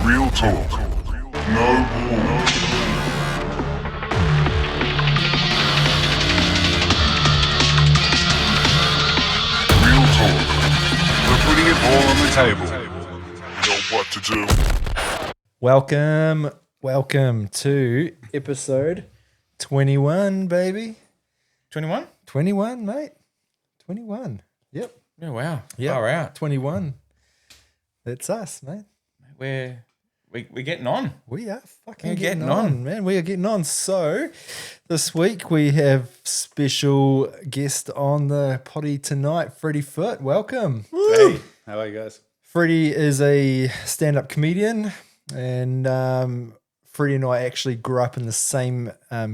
Real talk. No bull. Real talk. We're putting it all on the table. We know what to do. Welcome to episode 21, baby. 21? 21, mate. 21. Yep. Oh, wow. Yep. Far out. 21. That's us, mate. We're getting on. We are fucking We're getting getting on, on. man. We are getting on. So this week we have special guest on the potty tonight, Freddy Foote. Welcome. Hey, how are you guys? Freddie is a stand-up comedian, and Freddie and I actually grew up in the same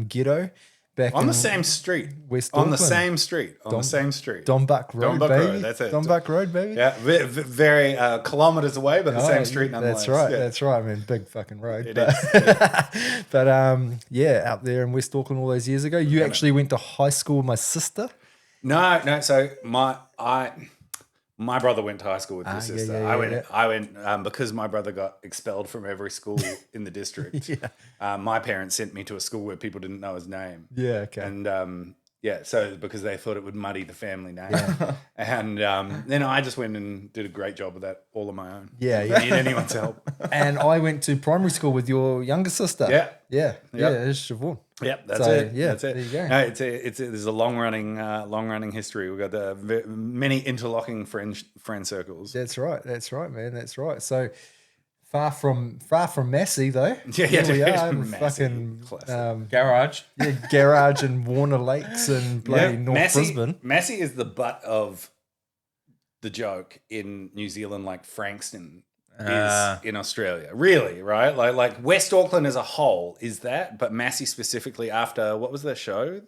ghetto back On in the same street. West On the Auckland. same street. On the same street. Donbuck Road, Donbuck baby. Road, that's it. Donbuck Road, baby. Yeah, very kilometers away, but the Oh, same street nonetheless. That's right. Yeah. That's right. I mean, big fucking road. It but, is. but yeah, out there in West Auckland all those years ago. You actually went to high school with my sister. No. So my brother went to high school with your yeah, sister. yeah, I went because my brother got expelled from every school in the district. My parents sent me to a school where people didn't know his name. Yeah. Okay. And so because they thought it would muddy the family name. And then I just went and did a great job of that all on my own. Yeah, Didn't need anyone's help. And I went to primary school with your younger sister. Yeah. It's Siobhan. Yep, that's So, it. yeah, That's it. there you go. No, there's a long running history. We've got many interlocking friend circles. That's right, man. That's right. So far from Massey though. Yeah, Here we are in Massey, fucking classic. Garage. garage and Warner Lakes and bloody North Brisbane. Massey is the butt of the joke in New Zealand, like Frankston is in Australia. Really, right? Like West Auckland as a whole is that, but Massey specifically after what was the show?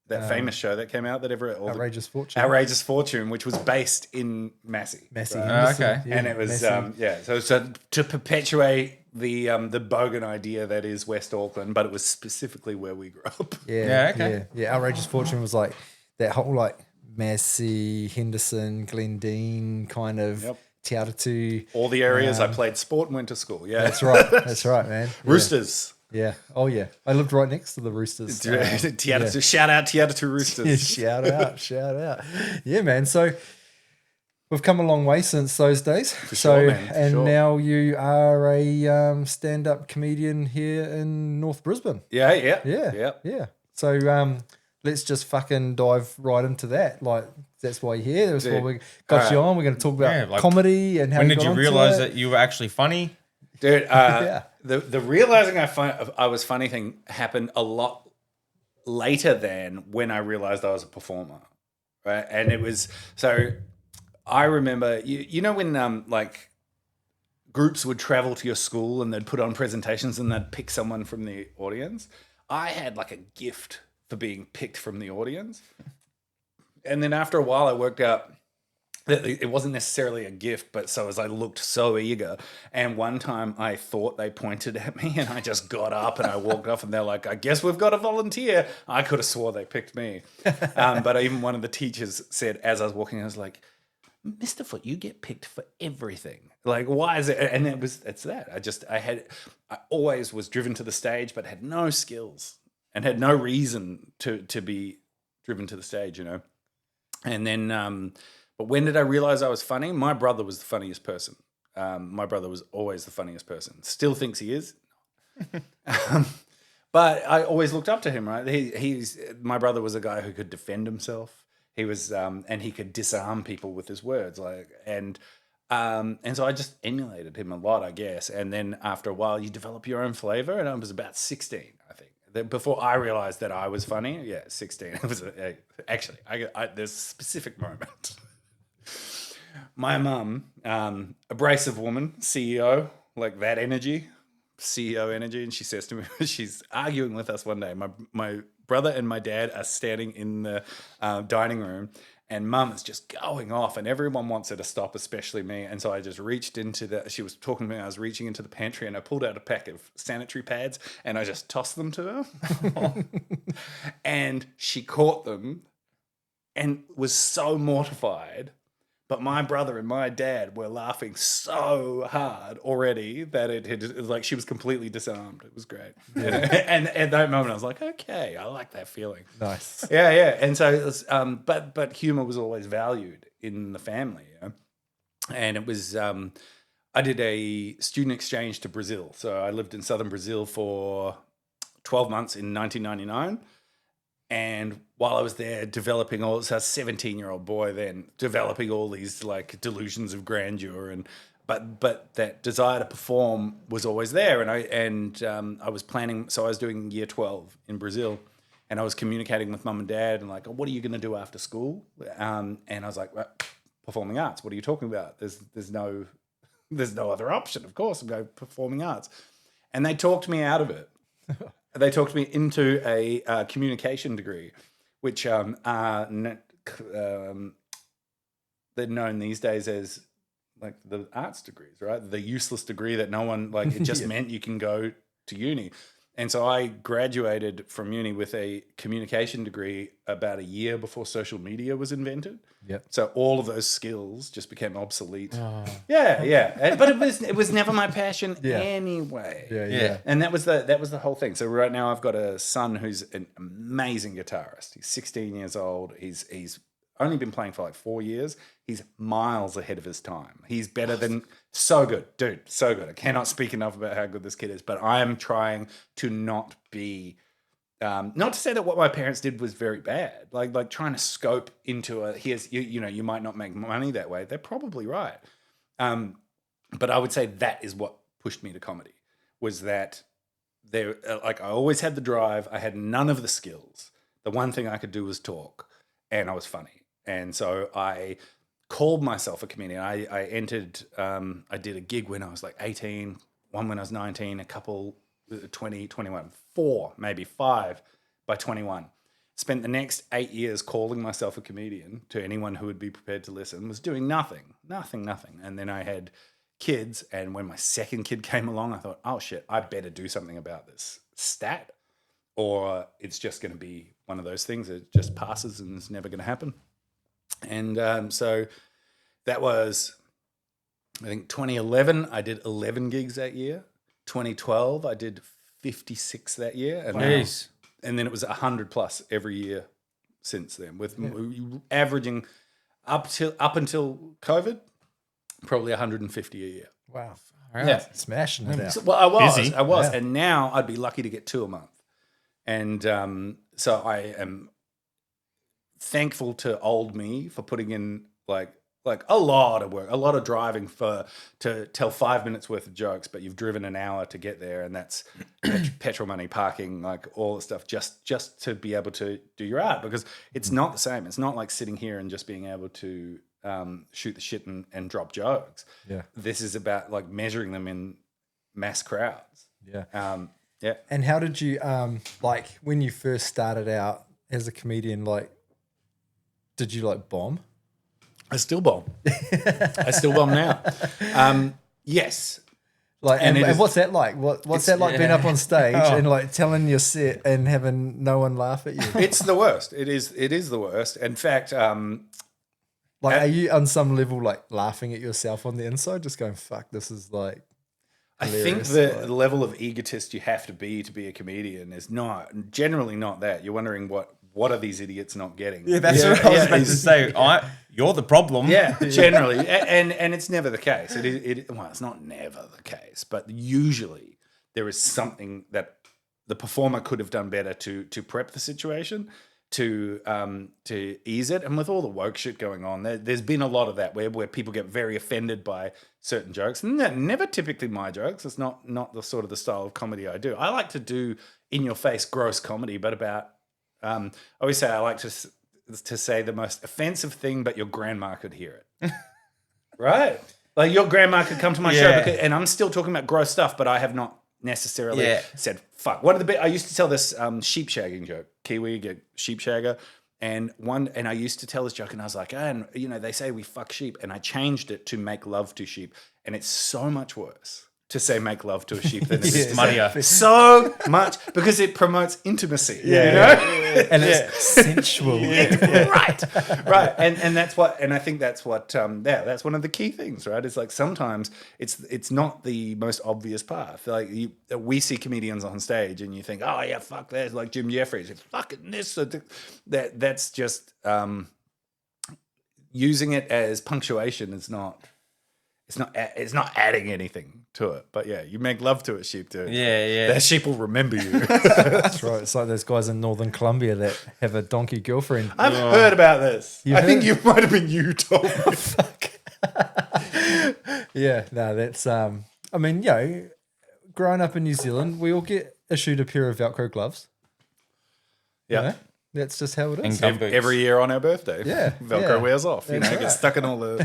That famous show that came out that Outrageous Fortune. Outrageous Fortune, which was based in Massey. Massey. right? Henderson. Okay. Yeah, And it was Massey. so to perpetuate the bogan idea that is West Auckland, but it was specifically where we grew up. Yeah, okay. Yeah. Outrageous Fortune was like that whole like Massey, Henderson, Glendine kind of Te Atatū. All the areas I played sport and went to school. Yeah, That's right. That's right, man. Yeah. Roosters. Yeah. Oh yeah. I lived right next to the Roosters. Te Atatū. Shout out Te Atatū Roosters. Shout out. Yeah, man. So we've come a long way since those days. sure, man, for and sure. now you are a stand-up comedian here in North Brisbane. Yeah. Yeah. So let's just fucking dive right into that. Like that's why you're here. That's why we got you on. We're going to talk about comedy and how When you did got you onto realize it. that you were actually funny? Dude, Yeah. the realizing I was funny thing happened a lot later than when I realized I was a performer, right? And it was so I remember you know when like groups would travel to your school and they'd put on presentations and they'd pick someone from the audience. I had like a gift for being picked from the audience, and then after a while I worked out that it wasn't necessarily a gift, but so as I looked so eager, and one time I thought they pointed at me and I just got up and I walked off and they're like, I guess we've got a volunteer. I could have swore they picked me. But even one of the teachers said, as I was walking, I was like, Mr. Foote, you get picked for everything. Like, why is it? And it's that. I always was driven to the stage, but had no skills and had no reason to be driven to the stage, you know? And then, but when did I realize I was funny? My brother was the funniest person. My brother was always the funniest person. Still thinks he is. But I always looked up to him, right? My brother was a guy who could defend himself. He was, and he could disarm people with his words, and so I just emulated him a lot, I guess. And then after a while, you develop your own flavor. And I was about 16, I think. Before I realized that I was funny, 16. It was actually there's a specific moment. My mum, abrasive woman, CEO, like that energy, CEO energy, and she says to me, she's arguing with us one day. My brother and my dad are standing in the dining room, and mum is just going off, and everyone wants her to stop, especially me. And so I just reached into she was talking to me, I was reaching into the pantry, and I pulled out a pack of sanitary pads, and I just tossed them to her. And she caught them and was so mortified. But my brother and my dad were laughing so hard already that it was like she was completely disarmed. It was great. And at that moment, I was like, okay, I like that feeling. Nice. Yeah. And so, it was, but humor was always valued in the family. And it was, I did a student exchange to Brazil. So I lived in southern Brazil for 12 months in 1999. And while I was there developing I was a 17-year-old boy then, developing all these like delusions of grandeur but that desire to perform was always there. And I was planning, so I was doing year 12 in Brazil and I was communicating with mum and dad and like, what are you going to do after school? And I was like, well, performing arts. What are you talking about? There's no other option. Of course, I'm going performing arts. And they talked me out of it. They talked me into a communication degree, which they're known these days as like the arts degrees, right? The useless degree that no one, like it just meant you can go to uni. And so I graduated from uni with a communication degree about a year before social media was invented. Yep. So all of those skills just became obsolete. Oh. Yeah. But it was never my passion anyway. Yeah. And that was the whole thing. So right now I've got a son who's an amazing guitarist. He's 16 years old. He's only been playing for like 4 years. He's miles ahead of his time. He's better than so good, dude. So good. I cannot speak enough about how good this kid is. But I am trying to not be, not to say that what my parents did was very bad. Like trying to scope into you might not make money that way. They're probably right. But I would say that is what pushed me to comedy. Was that there? Like I always had the drive. I had none of the skills. The one thing I could do was talk, and I was funny. And so I called myself a comedian. I entered, I did a gig when I was like 18, one when I was 19, a couple, 20, 21, 4, maybe 5 by 21. Spent the next 8 years calling myself a comedian to anyone who would be prepared to listen, was doing nothing. And then I had kids. And when my second kid came along, I thought, oh shit, I better do something about this stat or it's just going to be one of those things that just passes and it's never going to happen. And so that was, I think 2011, I did 11 gigs that year. 2012, I did 56 that year. And then it was 100 plus every year since then, with averaging up until COVID, probably 150 a year. Wow. Yeah. Smashing it out. So, well, I was. Yeah. And now I'd be lucky to get 2 a month. And so I am thankful to old me for putting in like a lot of work, a lot of driving to tell 5 minutes worth of jokes, but you've driven an hour to get there, and that's petrol money, parking, like all the stuff, just to be able to do your art, because it's not the same. It's not like sitting here and just being able to shoot the shit and drop jokes. Yeah, this is about like measuring them in mass crowds. Yeah, yeah. And how did you like when you first started out as a comedian? Like, did you like bomb? I still bomb. I still bomb now. Yes. Like, and what's that like? What's that like being up on stage and like telling your set and having no one laugh at you? It's the worst. It is the worst. In fact, like, are you on some level like laughing at yourself on the inside, just going, "Fuck, this is like." Hilarious. I think the level of egotist you have to be a comedian is generally not that. You're wondering what are these idiots not getting? Yeah, that's what I was about to say. You're the problem. Yeah, generally, and it's never the case. It's not never the case, but usually there is something that the performer could have done better to prep the situation, to ease it. And with all the woke shit going on, there's been a lot of that where people get very offended by certain jokes. And they're never typically my jokes. It's not the sort of the style of comedy I do. I like to do in your face gross comedy, but about I always say I like to say the most offensive thing, but your grandma could hear it. Right? Like your grandma could come to my show and I'm still talking about gross stuff, but I have not necessarily said fuck. I used to tell this sheep shagging joke. Kiwi, get sheep shagger. And I used to tell this joke and I was like, and they say we fuck sheep, and I changed it to make love to sheep. And it's so much worse. to say make love to a sheep than it is to Muddier. say so much because it promotes intimacy. You know? And it's sensual. Right. And that's what, and I think that's what, that's one of the key things, right? It's like sometimes it's not the most obvious path. Like we see comedians on stage and you think, oh yeah, fuck that. Like Jim Jeffries, it's fucking this. That's just using it as punctuation is not. It's not adding anything to it, but yeah, you make love to a sheep, dude. Yeah. That sheep will remember you. That's right. It's like those guys in Northern Colombia that have a donkey girlfriend. I've heard about this. I think you might have been you told me. Fuck. Yeah, no, that's I mean, growing up in New Zealand, we all get issued a pair of Velcro gloves. Yeah. You know? That's just how it is. Every year on our birthday. Yeah, Velcro wears off. That's It gets stuck in all the.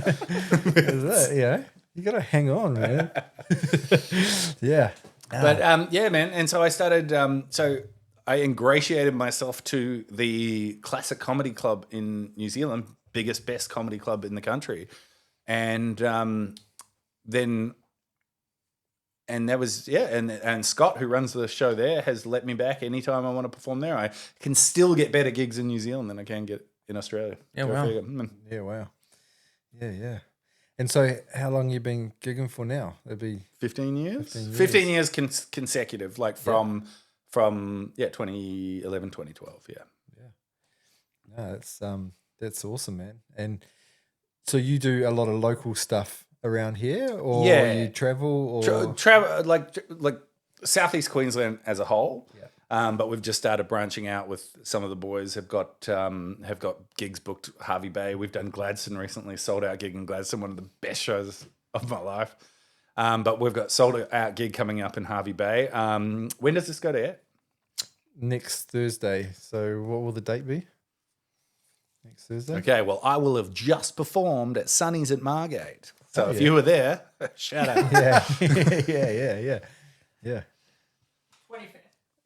Is it? You got to hang on, man. Yeah. But yeah, man. And so I started. So I ingratiated myself to the Classic Comedy Club in New Zealand, biggest, best comedy club in the country, and then. And that was, and Scott, who runs the show there, has let me back anytime I want to perform there. I can still get better gigs in New Zealand than I can get in Australia. Yeah, wow. Yeah, wow. Yeah. And so how long you been gigging for now? It'd be 15 years? 15 years consecutive, like from 2011, 2012, yeah. No, that's awesome, man. And so you do a lot of local stuff around here, or you travel, or travel like Southeast Queensland as a whole. Yeah. But we've just started branching out with some of the boys. Have got gigs booked. Harvey Bay. We've done Gladstone recently. Sold out gig in Gladstone, one of the best shows of my life. But we've got sold out gig coming up in Harvey Bay. When does this go to air? Next Thursday. So what will the date be? Next Thursday. Okay. Well, I will have just performed at Sunny's at Margate. So if you were there, shout out. Yeah. 25th.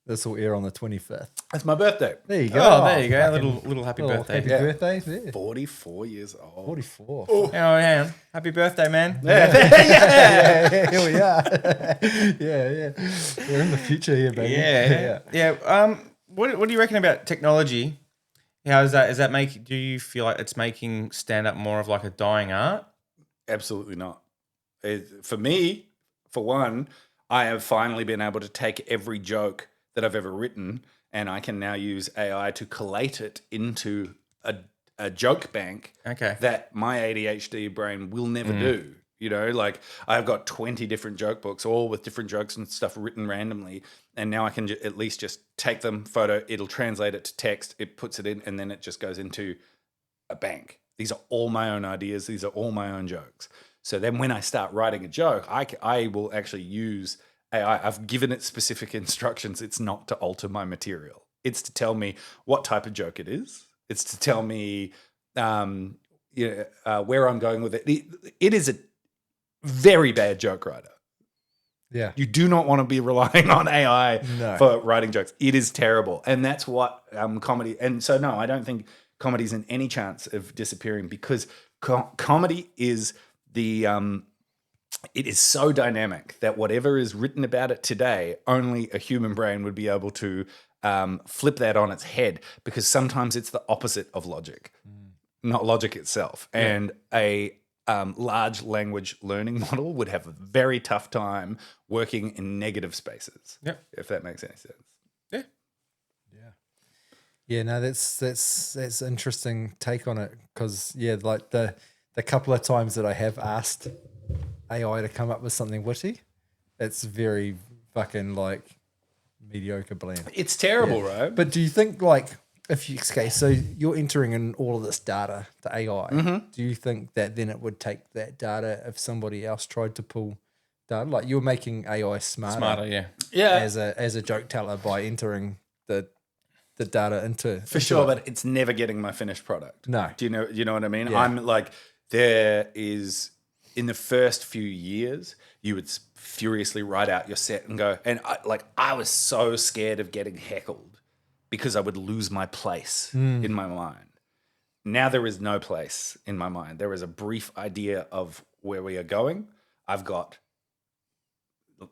This will air on the 25th. That's my birthday. There you go. Oh, there you go. Little happy birthday. Happy birthday. Yeah. 44 years old. 44. Oh, hang on. Happy birthday, man. Yeah, here we are. Yeah. We're in the future here, baby. Yeah. What do you reckon about technology? How is that? Do you feel like it's making stand-up more of like a dying art? Absolutely not. For me, for one, I have finally been able to take every joke that I've ever written and I can now use AI to collate it into a joke bank that my ADHD brain will never do. You know, like I've got 20 different joke books, all with different jokes and stuff written randomly. And now I can at least just take them, photo, it'll translate it to text, it puts it in, and then it just goes into a bank. These are all my own ideas. These are all my own jokes. So then when I start writing a joke, I will actually use AI. I've given it specific instructions. It's not to alter my material. It's to tell me what type of joke it is. It's to tell me where I'm going with it. It is a very bad joke writer. Yeah. You do not want to be relying on AI for writing jokes. It is terrible. And that's what comedy... And so, no, I don't think comedy's in any chance of disappearing because comedy is it is so dynamic that whatever is written about it today, only a human brain would be able to flip that on its head because sometimes it's the opposite of logic, not logic itself. Yeah. And a large language learning model would have a very tough time working in negative spaces, if that makes any sense. Yeah, no, that's interesting take on it because like the couple of times that I have asked AI to come up with something witty, it's very fucking like mediocre bland. It's terrible, right? But do you think like so you're entering in all of this data to AI. Do you think that then it would take that data if somebody else tried to pull data? Like you're making AI smarter, as a joke teller by entering the data into sure, but it's never getting my finished product. No. Do you know what I mean? Yeah. I'm like, there is in the first few years, you would furiously write out your set and go, and I was so scared of getting heckled because I would lose my place in my mind. Now there is no place in my mind. There is a brief idea of where we are going. I've got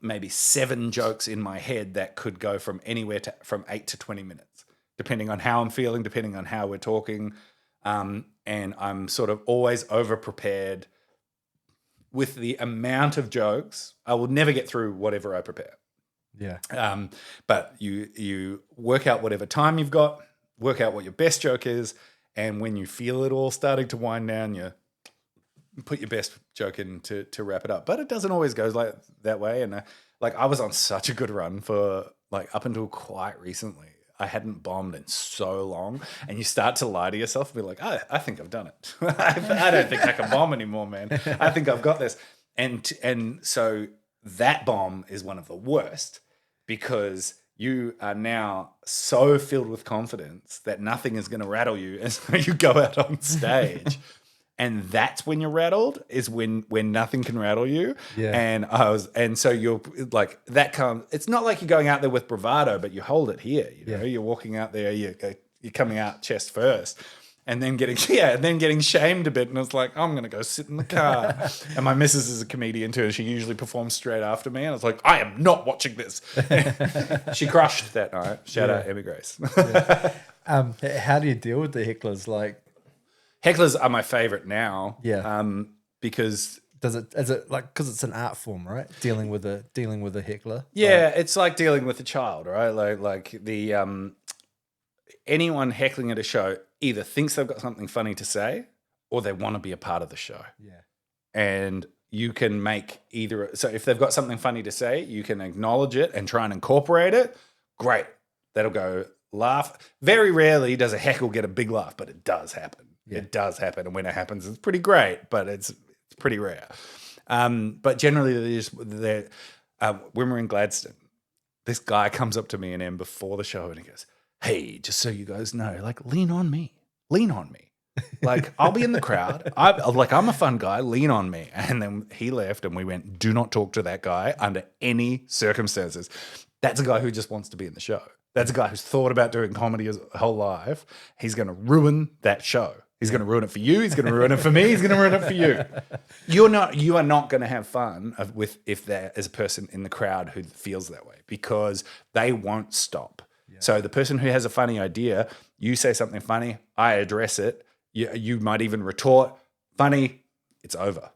maybe 7 jokes in my head that could go from anywhere from 8 to 20 minutes, depending on how I'm feeling, depending on how we're talking. And I'm sort of always over prepared with the amount of jokes. I will never get through whatever I prepare. Yeah. But you work out whatever time you've got, work out what your best joke is, and when you feel it all starting to wind down, you put your best joke in to wrap it up. But it doesn't always go like that way. And I was on such a good run for like up until quite recently. I hadn't bombed in so long, and you start to lie to yourself and be like, I think I've done it. I don't think I can bomb anymore, man. I think I've got this. And so that bomb is one of the worst because you are now so filled with confidence that nothing is going to rattle you. And so you go out on stage and that's when you're rattled, is when nothing can rattle you. Yeah. And so you're like, that comes, it's not like you're going out there with bravado, but you hold it here, you know, you're walking out there, you're coming out chest first. And then getting shamed a bit, and it's like, I'm gonna go sit in the car. And my missus is a comedian too, and she usually performs straight after me. And I was like, I am not watching this. She crushed that night. Shout out Emmy Grace. How do you deal with the hecklers? Like, hecklers are my favorite now. Yeah. Because is it like, because it's an art form, right? Dealing with a heckler. Yeah, it's like dealing with a child, right? Like the anyone heckling at a show either thinks they've got something funny to say or they want to be a part of the show. Yeah. And you can make either. So if they've got something funny to say, you can acknowledge it and try and incorporate it. Great. That'll go laugh. Very rarely does a heckle get a big laugh, but it does happen. Yeah. It does happen. And when it happens, it's pretty great, but it's pretty rare. But generally, when we're in Gladstone, this guy comes up to me and Em before the show and he goes, hey, just so you guys know, like, lean on me. Like, I'll be in the crowd. I'm a fun guy. Lean on me. And then he left and we went, do not talk to that guy under any circumstances. That's a guy who just wants to be in the show. That's a guy who's thought about doing comedy his whole life. He's going to ruin that show. He's going to ruin it for you. He's going to ruin it for me. He's going to ruin it for you. You are not going to have fun if there is a person in the crowd who feels that way, because they won't stop. Yeah. So the person who has a funny idea, you say something funny, I address it. You might even retort, funny, it's over.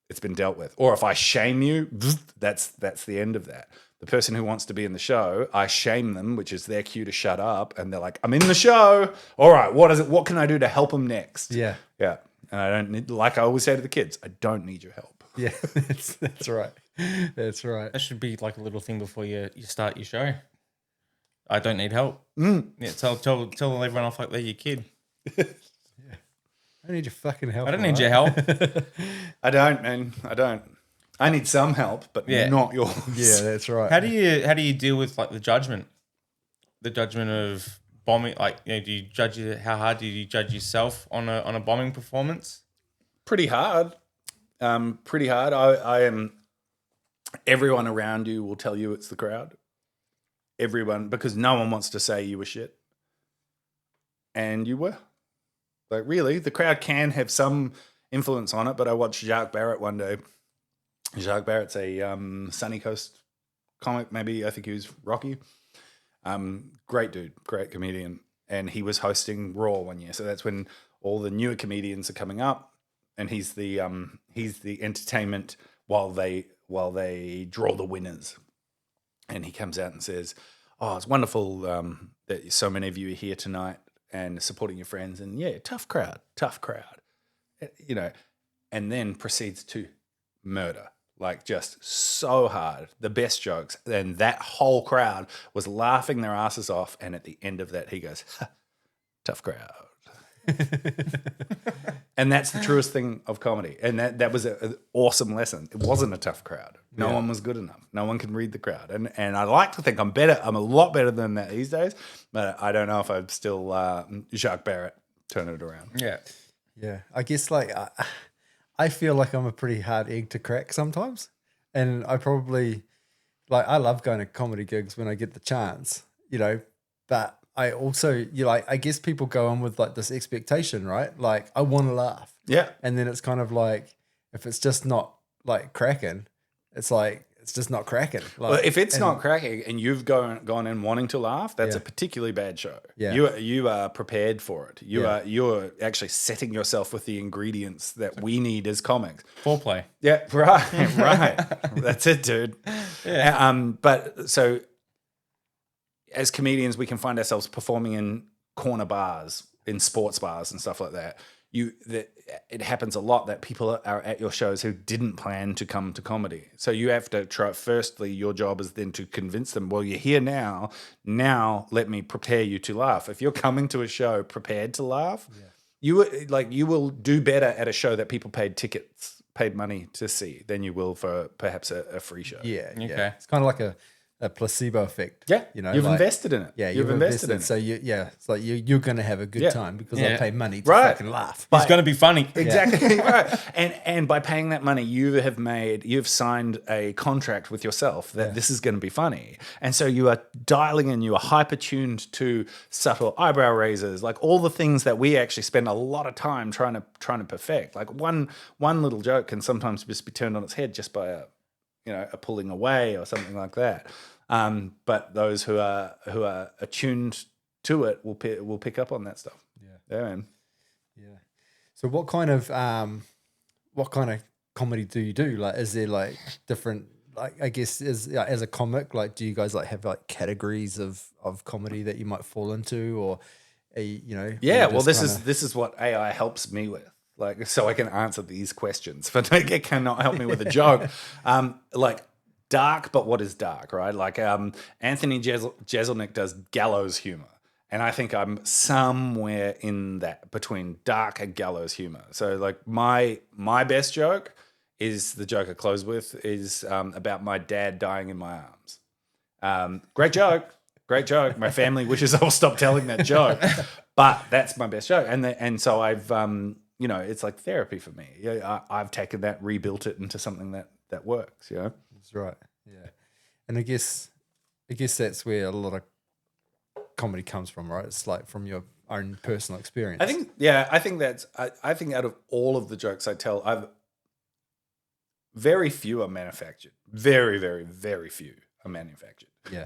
It's been dealt with. Or if I shame you, that's the end of that. The person who wants to be in the show, I shame them, which is their cue to shut up. And they're like, I'm in the show. All right, what can I do to help them next? Yeah. Yeah. And I don't need, like I always say to the kids, I don't need your help. Yeah, that's right. That's right. That should be like a little thing before you start your show. I don't need help. Yeah, tell everyone off like they're your kid. I don't need your fucking help. I don't need your help. I don't, man. I don't. I need some help, but not yours. Yeah, that's right. How do you deal with like the judgment of bombing? Like, you know, do you judge how hard do you judge yourself on a bombing performance? Pretty hard. Pretty hard. I am. Everyone around you will tell you it's the crowd. Everyone, because no one wants to say you were shit, and you were. Like, really, the crowd can have some influence on it. But I watched Jacques Barrett one day. Jacques Barrett's a Sunny Coast comic. Maybe I think he was Rocky. Great dude, great comedian, and he was hosting Raw one year. So that's when all the newer comedians are coming up, and he's the entertainment while they draw the winners. And he comes out and says, "Oh, it's wonderful that so many of you are here tonight and supporting your friends. And yeah, tough crowd, you know." And then proceeds to murder, like just so hard, the best jokes. And that whole crowd was laughing their asses off. And at the end of that, he goes, "Tough crowd." And that's the truest thing of comedy. And that was an awesome lesson. It wasn't a tough crowd. No one was good enough. No one can read the crowd. And I like to think I'm better. I'm a lot better than that these days. But I don't know if I'm still Jacques Barrett turning it around. Yeah. Yeah. I guess like I feel like I'm a pretty hard egg to crack sometimes. And I probably I love going to comedy gigs when I get the chance, you know, but I also, I guess people go on with like this expectation, right? Like, I want to laugh. Yeah. And then it's kind of like, if it's just not like cracking, it's like, it's just not cracking. Like, Well, if it's not cracking and you've gone in wanting to laugh, that's a particularly bad show. Yeah. You are prepared for it. You're actually setting yourself with the ingredients that we need as comics. Foreplay. Yeah, right. That's it, dude. Yeah. But so as comedians, we can find ourselves performing in corner bars, in sports bars and stuff like that. It happens a lot that people are at your shows who didn't plan to come to comedy. So you have to try. Firstly, your job is then to convince them. Well, you're here now. Now let me prepare you to laugh. If you're coming to a show prepared to laugh, you will do better at a show that people paid money to see than you will for perhaps a free show. Yeah. Okay. It's kind of like a placebo effect. Yeah, you know, you've like, invested in it. Yeah, you've invested in it. So it's like you're going to have a good time because I paid money to Right. fucking laugh. It's going to be funny. Exactly right. And by paying that money, you've signed a contract with yourself that this is going to be funny. And so you are dialing in, you are hyper tuned to subtle eyebrow raises, like all the things that we actually spend a lot of time trying to perfect. Like one little joke can sometimes just be turned on its head just by a pulling away or something like that. But those who are attuned to it will pick up on that stuff. Yeah, man. Yeah. So what kind of comedy do you do? Like, is there like different, like, I guess as a comic, like, do you guys like have like categories of comedy that you might fall into, or Yeah, well, this is what AI helps me with. Like, so I can answer these questions, but it cannot help me with a joke. Like dark, but what is dark, right? Like Anthony Jeselnik does gallows humor. And I think I'm somewhere in that, between dark and gallows humor. So like my best joke is the joke I close with is about my dad dying in my arms. Great joke. My family wishes I will stop telling that joke, but that's my best joke. And so I've, it's like therapy for me. I've taken that, rebuilt it into something that works, That's right. Yeah. And I guess that's where a lot of comedy comes from, right? It's like from your own personal experience. I think out of all of the jokes I tell, very few are manufactured. Very, very, very few are manufactured. Yeah.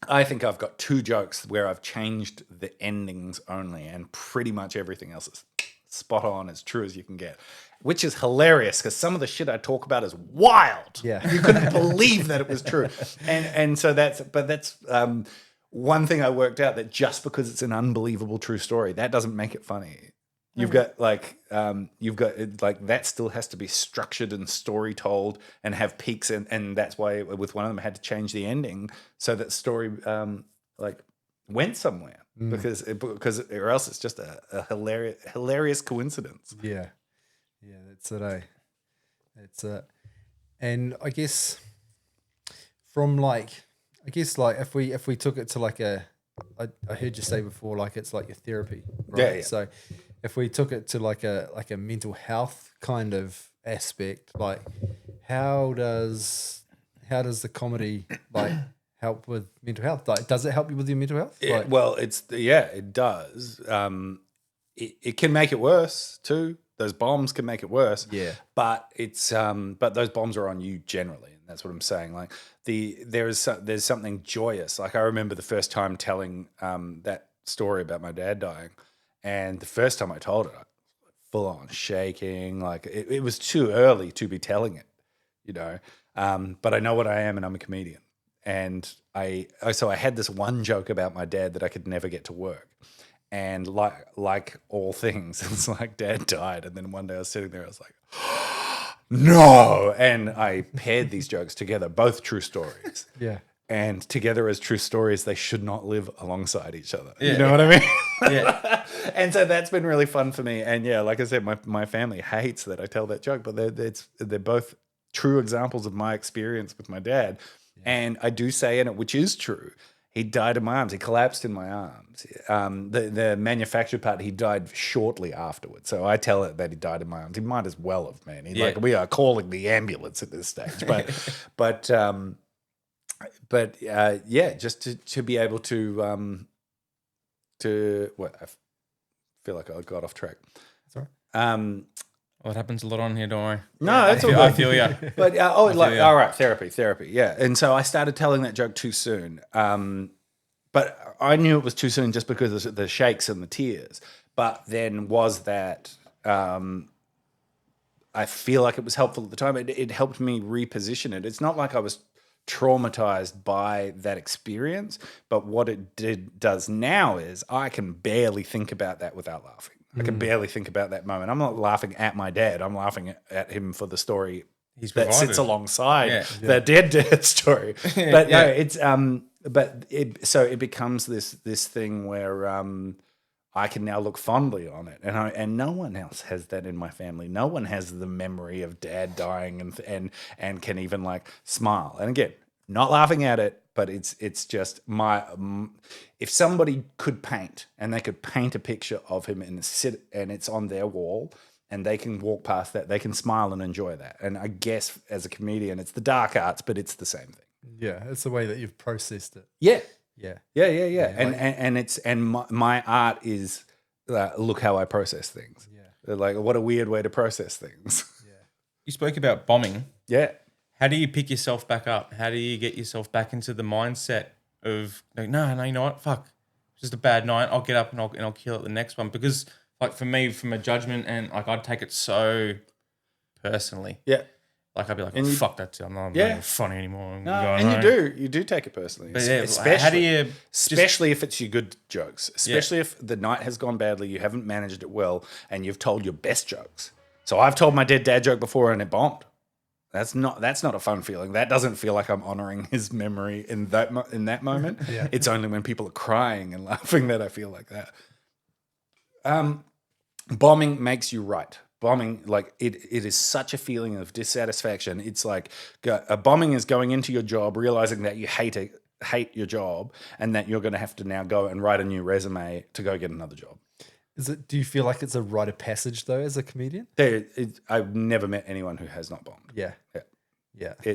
I think I've got 2 jokes where I've changed the endings only, and pretty much everything else is spot on, as true as you can get, which is hilarious because some of the shit I talk about is wild. Yeah. You couldn't believe that it was true. And so that's one thing I worked out, that just because it's an unbelievable true story, that doesn't make it funny. You've got that still has to be structured and story told and have peaks, and that's why with one of them I had to change the ending so that story went somewhere because or else it's just a hilarious coincidence. Yeah, that's it. That's it. And I guess if we took it to like I heard you say before, like it's like your therapy, right? Yeah. So if we took it to like a mental health kind of aspect, like how does the comedy like help with mental health? Like, does it help you with your mental health? It does. It can make it worse too. Those bombs can make it worse. Yeah. But but those bombs are on you generally, and that's what I'm saying. Like there's something joyous. Like I remember the first time telling that story about my dad dying, and the first time I told it, I was full on shaking. Like it was too early to be telling it, But I know what I am, and I'm a comedian. And I had this one joke about my dad that I could never get to work. And like all things, it's like dad died. And then one day I was sitting there, I was like, no. And I paired these jokes together, both true stories. Yeah. And together as true stories, they should not live alongside each other. Yeah, you know what I mean? Yeah. And so that's been really fun for me. And yeah, like I said, my family hates that I tell that joke, but they're both true examples of my experience with my dad. Yeah. And I do say in it, which is true, he died in my arms. He collapsed in my arms. The manufactured part, he died shortly afterwards. So I tell it that he died in my arms. He might as well have, man. We are calling the ambulance at this stage. But just to be able to I feel like I got off track. Sorry. Well, it happens a lot on here, don't worry. No, that's all I good. feel you. But ya. all right, therapy, yeah. And so I started telling that joke too soon, but I knew it was too soon just because of the shakes and the tears. But then was that I feel like it was helpful at the time. It helped me reposition it. It's not like I was traumatized by that experience, but what it does now is I can barely think about that without laughing. I can barely think about that moment. I'm not laughing at my dad. I'm laughing at him for the story He's that provided. sits alongside Yeah. the dead story. But Yeah. no, it's so it becomes this thing where I can now look fondly on it, and no one else has that in my family. No one has the memory of dad dying and can even like smile. And again, not laughing at it, but it's just if somebody could paint and they could paint a picture of him and it's on their wall and they can walk past that, they can smile and enjoy that. And I guess as a comedian, it's the dark arts, but it's the same thing. Yeah, it's the way that you've processed it. Yeah. Yeah. And my art is look how I process things. Yeah. Like what a weird way to process things. You spoke about bombing. Yeah. How do you pick yourself back up? How do you get yourself back into the mindset of like, no, you know what? Fuck, it's just a bad night. I'll get up and I'll kill it the next one. Because like for me, from a judgment and like I'd take it so personally. Yeah. Like I'd be like, And you- fuck that. I'm not Yeah. even funny anymore. No, and you do take it personally. But yeah, especially, how do you especially if it's your good jokes, especially if the night has gone badly, you haven't managed it well, and you've told your best jokes. So I've told my dead dad joke before and it bombed. That's not a fun feeling. That doesn't feel like I'm honoring his memory in that moment. It's only when people are crying and laughing that I feel like that. Bombing makes you right. Bombing, like it is such a feeling of dissatisfaction. It's like a bombing is going into your job, realizing that you hate your job, and that you're going to have to now go and write a new resume to go get another job. Do you feel like it's a rite of passage though, as a comedian? I've never met anyone who has not bombed. Yeah.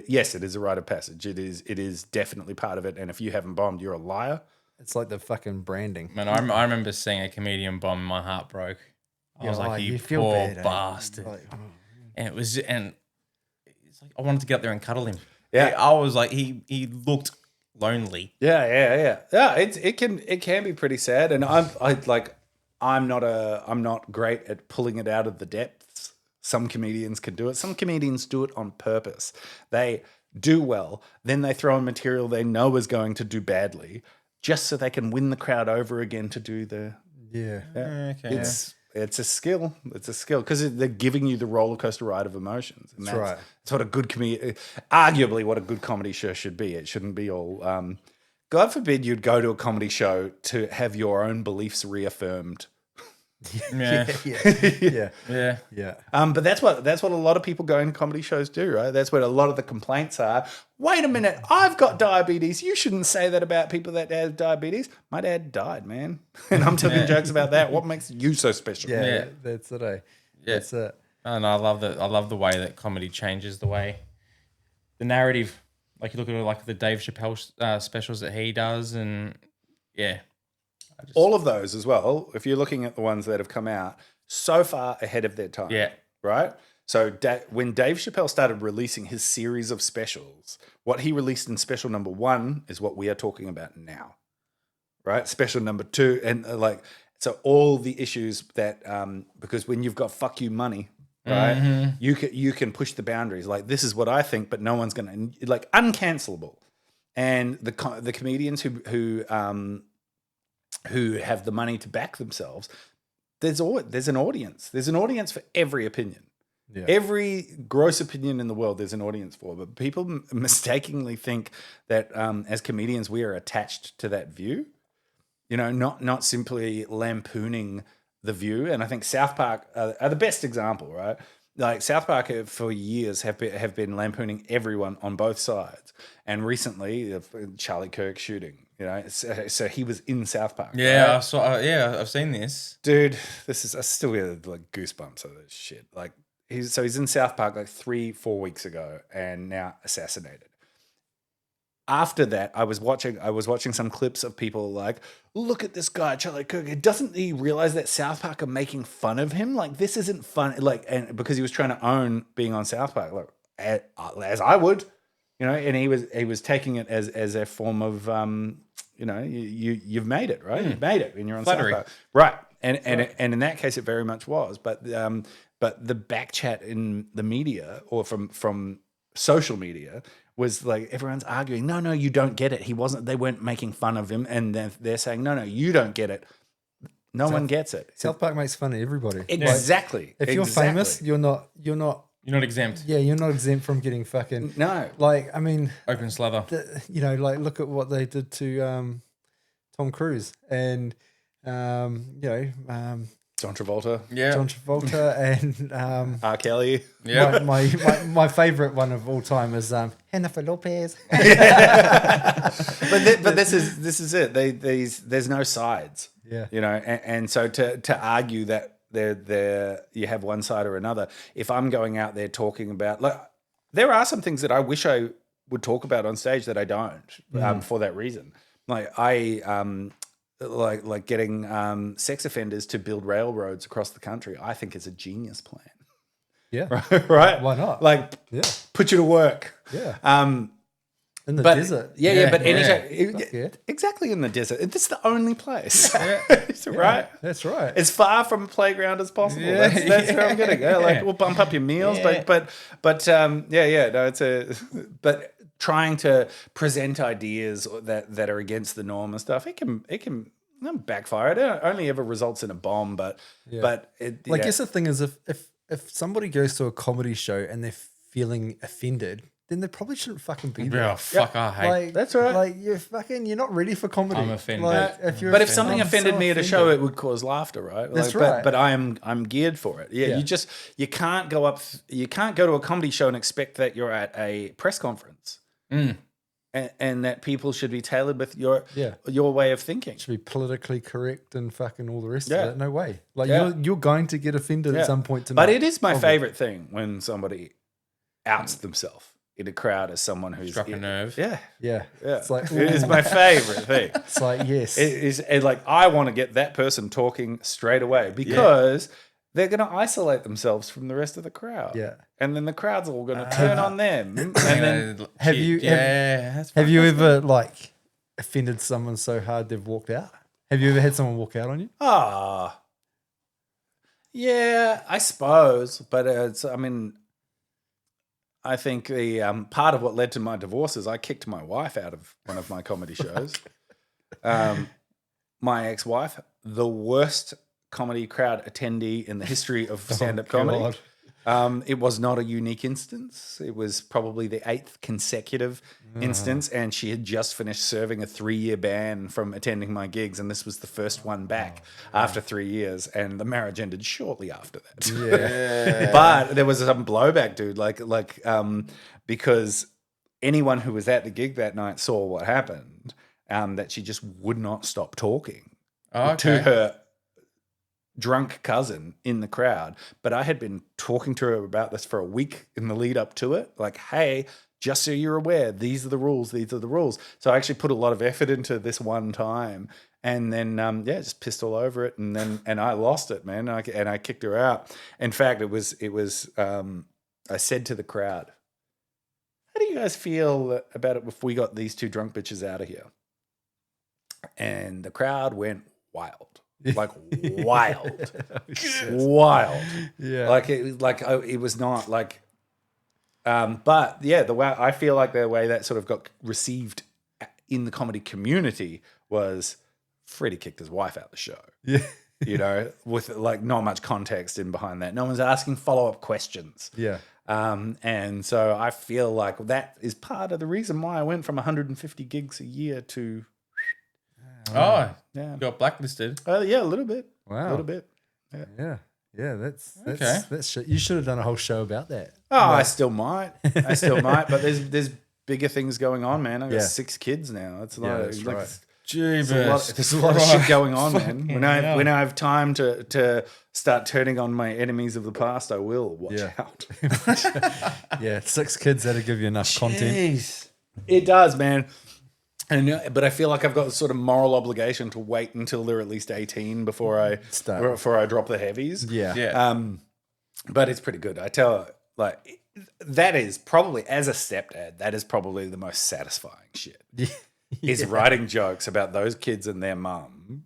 Yes, it is a rite of passage. It is definitely part of it. And if you haven't bombed, you're a liar. It's like the fucking branding. Man, I remember seeing a comedian bomb and my heart broke. I was like, you feel poor bad, eh? bastard. Like, oh. And it's like I wanted to get up there and cuddle him. Yeah. I was like, he looked lonely. Yeah. It can be pretty sad. And I'm not great at pulling it out of the depths. Some comedians can do it. Some comedians do it on purpose. They do well, then they throw in material they know is going to do badly, just so they can win the crowd over again to do the. Yeah. Okay. It's a skill. It's a skill because they're giving you the roller coaster ride of emotions. And That's right. That's what a good arguably what a good comedy show should be. It shouldn't be all. God forbid you'd go to a comedy show to have your own beliefs reaffirmed. Yeah. Yeah. But that's what a lot of people going to comedy shows do, right? That's what a lot of the complaints are. Wait a minute, I've got diabetes. You shouldn't say that about people that have diabetes. My dad died, man, and I'm telling jokes about that. What makes you so special? Yeah. That's it. Eh? Yeah. That's it. And I love the way that comedy changes the narrative. Like you look at like the Dave Chappelle specials that he does, and yeah. All of those as well, if you're looking at the ones that have come out, so far ahead of their time. Yeah. Right? So when Dave Chappelle started releasing his series of specials, what he released in special number 1 is what we are talking about now. Right? Special number 2, and so all the issues that, because when you've got fuck you money, right, you can push the boundaries. Like, this is what I think, but no one's going to, like, uncancelable. And the comedians who have the money to back themselves, there's an audience. There's an audience for every opinion. Yeah. Every gross opinion in the world, there's an audience for. But people mistakenly think that as comedians, we are attached to that view. You know, not simply lampooning the view. And I think South Park are the best example, right? Like South Park for years have been lampooning everyone on both sides. And recently, Charlie Kirk shooting. You know, so he was in South Park. Yeah, right? I saw. I've seen this, dude. I still get like goosebumps of this shit. Like he's in South Park like 3-4 weeks ago, and now assassinated. after that, I was watching some clips of people like, look at this guy, Charlie Cook. Doesn't he realize that South Park are making fun of him? Like, this isn't fun. Like, and because he was trying to own being on South Park, like as I would, and he was taking it as a form of, you've made it, right? You've made it, and you're on Flattery. South Park, right? And in that case, it very much was. But the back chat in the media or from social media was like everyone's arguing, no, you don't get it. They weren't making fun of him, and they're saying, no, you don't get it. No one gets it. South Park makes fun of everybody. Exactly. If you're famous, you're not. You're not exempt. Yeah, you're not exempt from getting fucking. No. Like, I mean, Open slather. like look at what they did to Tom Cruise and John Travolta, Yeah. John Travolta and R. Kelly. Yeah. my favorite one of all time is Jennifer Lopez. But this is it. There's no sides. Yeah. And so to argue that you have one side or another. If I'm going out there talking about, like, there are some things that I wish I would talk about on stage that I don't for that reason. Like like getting sex offenders to build railroads across the country, I think is a genius plan. Yeah. Right? Why not? Like, Yeah. put you to work. Yeah. In the But desert. Yeah, but Yeah. anytime, Yeah. exactly in the desert. It's the only place, right? That's right. As far from a playground as possible. Yeah. That's where I'm gonna go. Like, we'll bump up your meals, Yeah. but no, but trying to present ideas that are against the norm and stuff, it can backfire. It only ever results in a bomb, but it, I guess the thing is, if somebody goes to a comedy show and they're feeling offended, then they probably shouldn't fucking be there. Oh, fuck, I hate. Like, That's right. Like, you're not ready for comedy. I'm offended. Like, But if something I'm offended so me at a offended. show, it would cause laughter, right? That's Like, right. But I'm geared for it. Yeah, Yeah. you can't go to a comedy show and expect that you're at a press conference, and that people should be tailored with your way of thinking. Should be politically correct and fucking all the rest Yeah. of it. No way. Like, Yeah. you're going to get offended Yeah. at some point tonight. But it is my favorite thing when somebody outs themselves in a crowd as someone who's Struck a nerve. Yeah, Yeah. yeah. It's like, It is my favorite thing. it's like, yes. It is like, I want to get that person talking straight away because they're going to isolate themselves from the rest of the crowd. Yeah. And then the crowd's all going to turn on them. And then Have you- that's Have you fucking- ever like offended someone so hard they've walked out? Have you ever had someone walk out on you? Yeah, I suppose. But I think the part of what led to my divorce is I kicked my wife out of one of my comedy shows. My ex-wife, the worst comedy crowd attendee in the history of stand-up comedy. It was not a unique instance. It was probably the 8th consecutive instance, and she had just finished serving a 3-year ban from attending my gigs, and this was the first one back after 3 years, and the marriage ended shortly after that. Yeah. But there was some blowback, dude, because anyone who was at the gig that night saw what happened, that she just would not stop talking to her drunk cousin in the crowd. But I had been talking to her about this for a week in the lead up to it. Like, hey, just so you're aware, these are the rules. These are the rules. So I actually put a lot of effort into this one time, and then just pissed all over it, and I lost it, man. And I kicked her out. In fact, it was. I said to the crowd, "How do you guys feel about it if we got these two drunk bitches out of here?" And the crowd went wild. Like wild, wild. Yeah. It was not like, but yeah, the way I feel like the way that sort of got received in the comedy community was Freddy kicked his wife out the show. Yeah. With like not much context in behind that. No one's asking follow-up questions. Yeah. And so I feel like that is part of the reason why I went from 150 gigs a year to. Oh, Yeah. got blacklisted. Yeah, a little bit. Wow. A little bit. Yeah. Yeah. That's Okay. That's shit. You should have done a whole show about that. Oh, I still might. But there's bigger things going on, man. I've got 6 kids now. It's Yeah, like, that's right. there's a lot of shit going on, man. When I have time to start turning on my enemies of the past, I will watch Yeah. out. Yeah. 6 kids that'll give you enough content. Jeez. It does, man. But I feel like I've got a sort of moral obligation to wait until they're at least 18 before I drop the heavies. Yeah. Yeah. But it's pretty good. I tell like that is probably, as a stepdad, that is probably the most satisfying shit. Is writing jokes about those kids and their mum.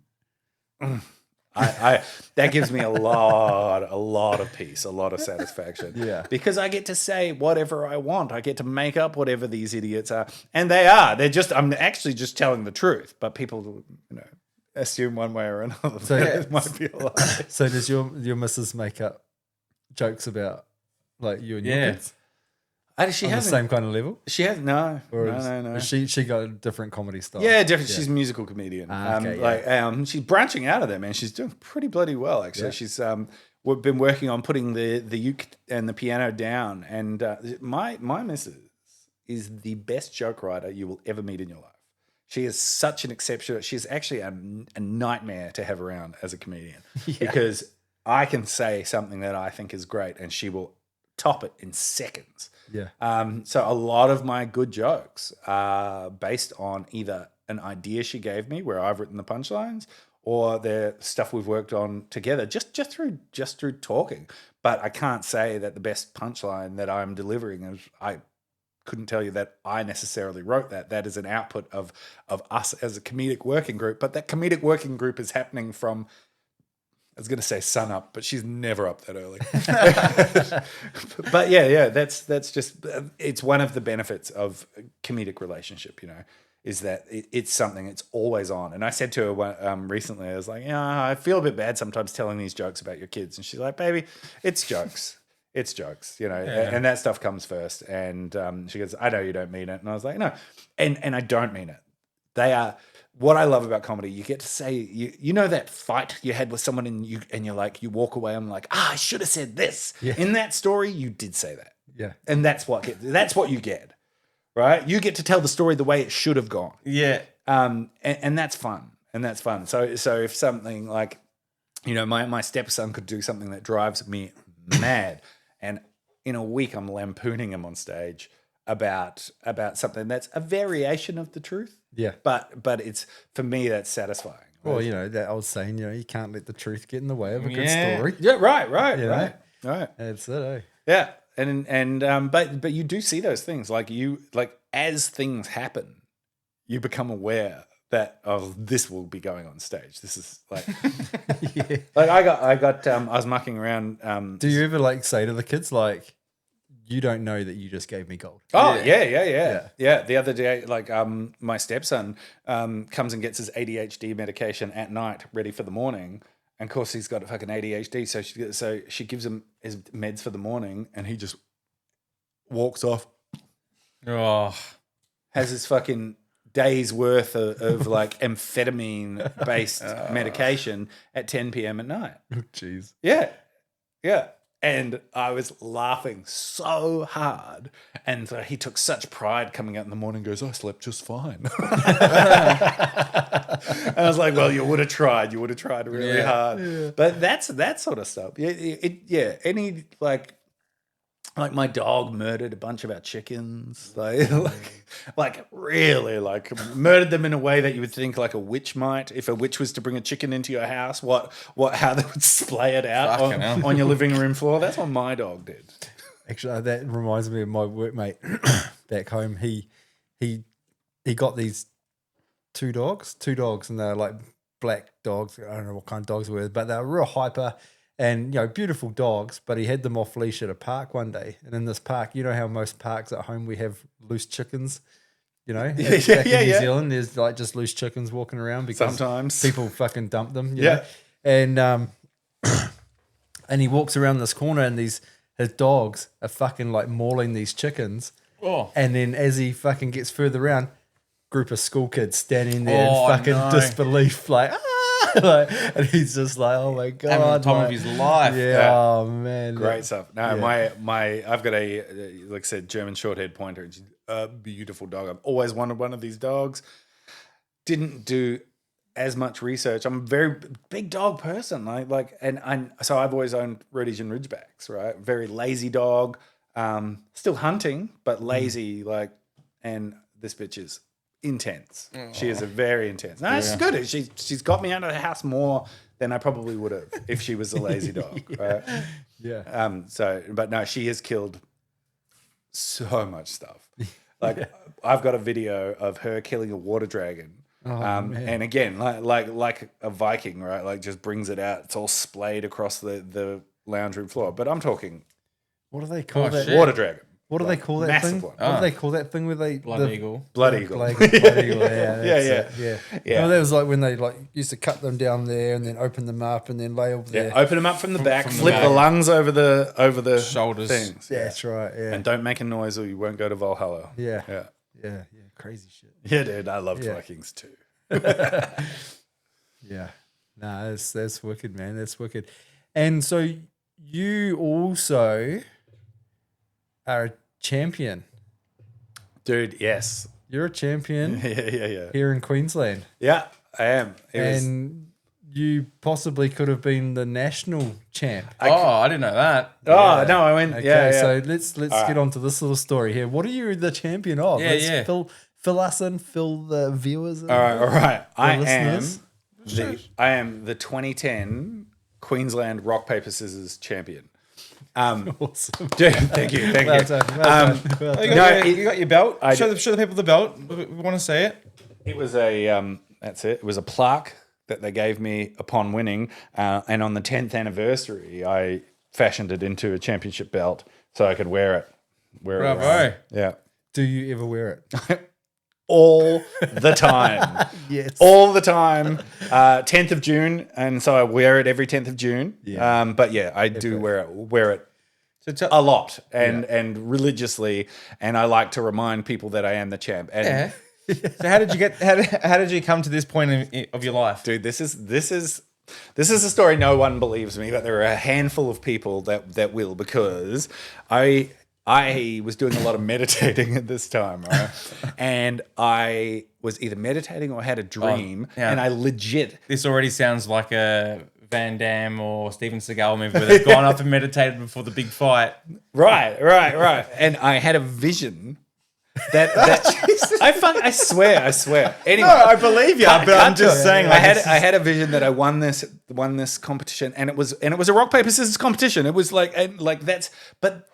I that gives me a lot of peace, a lot of satisfaction. Yeah. Because I get to say whatever I want. I get to make up whatever these idiots are. And they are. I'm actually just telling the truth. But people, assume one way or another. So, it might be a lie. So does your missus make up jokes about like you and your kids? She On the has same kind of level? She has no. Or she got a different comedy style? Yeah, different. She's a musical comedian. Okay, she's branching out of there, man. She's doing pretty bloody well, actually. Yeah. She's we've been working on putting the uke and the piano down, and my missus is the best joke writer you will ever meet in your life. She is such an exception. She's actually a nightmare to have around as a comedian because I can say something that I think is great, and she will top it in seconds. Yeah. So a lot of my good jokes are based on either an idea she gave me where I've written the punchlines, or they're stuff we've worked on together just through talking. But I can't say that the best punchline that I'm delivering is, I couldn't tell you that I necessarily wrote that. That is an output of us as a comedic working group. But that comedic working group is happening from, I was going to say sun up, but she's never up that early. But yeah, that's just, it's one of the benefits of a comedic relationship, is that it's something that's always on. And I said to her recently, I was like, I feel a bit bad sometimes telling these jokes about your kids. And she's like, baby, it's jokes. It's jokes, and that stuff comes first. And she goes, I know you don't mean it. And I was like, no. And I don't mean it. They are... What I love about comedy, you get to say, you know that fight you had with someone and you're like, you walk away, I'm like, I should have said this. Yeah. In that story, you did say that. Yeah. And that's what you get, right? You get to tell the story the way it should have gone. Yeah. And that's fun. And that's fun. So if something like, my stepson could do something that drives me mad, and in a week I'm lampooning him on stage about something that's a variation of the truth. Yeah. But it's, for me, that's satisfying. Well, that old saying, you can't let the truth get in the way of a good Yeah. story. Yeah, right. That's it, eh? Yeah. And but you do see those things. Like as things happen, you become aware that this will be going on stage. This is like like I was mucking around. Do you ever say to the kids you don't know that you just gave me gold? Oh, yeah. The other day, my stepson comes and gets his ADHD medication at night, ready for the morning. And of course, he's got fucking ADHD, so she gives him his meds for the morning, and he just walks off. Oh. Has his fucking day's worth of amphetamine based medication at 10 p.m. at night. Oh, jeez. Yeah. And I was laughing so hard. And so he took such pride coming out in the morning and goes, I slept just fine. And I was like, well, you would have tried. You would have tried really hard. Yeah. But that's that sort of stuff. Any like my dog murdered a bunch of our chickens. Really murdered them in a way that you would think like a witch might. If a witch was to bring a chicken into your house, how they would splay it out on your living room floor. That's what my dog did. Actually, that reminds me of my workmate back home. He got these two dogs, and they're like black dogs. I don't know what kind of dogs they were, but they were real hyper. And, beautiful dogs, but he had them off leash at a park one day. And in this park, you know how most parks at home we have loose chickens, back in New Zealand, there's just loose chickens walking around because sometimes people fucking dump them, you know? And and he walks around this corner and his dogs are fucking mauling these chickens. Oh. And then as he fucking gets further around, group of school kids standing there in fucking disbelief, and he's just like, oh my god, having the time of his life. Yeah, oh man, great stuff. No, my I've got a like I said, German short-haired pointer. It's a beautiful dog. I've always wanted one of these dogs. Didn't do as much research. I'm a very big dog person. So I've always owned Rhodesian Ridgebacks. Right, very lazy dog. Still hunting, but lazy. And this bitch is intense. She is a very intense. No, it's good. She's got me out of the house more than I probably would have if she was a lazy dog. Right? Yeah. But no, she has killed so much stuff. Like I've got a video of her killing a water dragon. And again, like a Viking, right? Like just brings it out. It's all splayed across the lounge room floor. But I'm talking What do they call that? shit. water dragon. What do they call that massive thing? one. What do they call that thing where they Blood eagle. Blood eagle. Blood eagle. Yeah, that's Yeah. it, yeah. No, that was like when they like used to cut them down there and then open them up and then lay over there. Yeah, open them up from the back, from the flip back. the lungs over the Shoulders. things. Yeah, that's right. Yeah. And don't make a noise or you won't go to Valhalla. yeah. Yeah. Yeah. Crazy shit. Yeah, dude, I loved Yeah. Vikings too. Yeah. No, that's wicked, man. That's wicked. And so you also are a champion. Dude, yes. You're a champion Yeah. here in Queensland. Yeah, I am. And you possibly could have been the national champ. I didn't know that. Oh, no, I went. Okay, yeah. so let's get on to this little story here. What are you the champion of? Yeah, Let's yeah. Fill us in, fill the viewers in. All right. listeners? I am the 2010 Queensland Rock Paper Scissors champion. Awesome. Dude, thank you. Well done. Well done. Oh, you No, got, you got your belt. I Show the people the belt. We want to see it. It was that's it. It was a plaque that they gave me upon winning, and on the 10th anniversary, I fashioned it into a championship belt so I could wear it. Bravo. Yeah. Do you ever wear it? All the time. Yes. All the time. 10th of June, and so I wear it every 10th of June. Yeah. But yeah, I do wear it So a lot and religiously, and I like to remind people that I am the champ. And yeah. So how did you come to this point of your life? dude, this is a story no one believes me, but there are a handful of people that will, because I was doing a lot of meditating at this time, right? And I was either meditating or had a dream, yeah. and I legit This already sounds like a Van Damme or Steven Seagal movie where they've gone up and meditated before the big fight. right, and I had a vision that I swear. Anyway, I believe you, but I'm just saying. I had a vision that I won this competition, and it was a rock paper scissors competition. It was but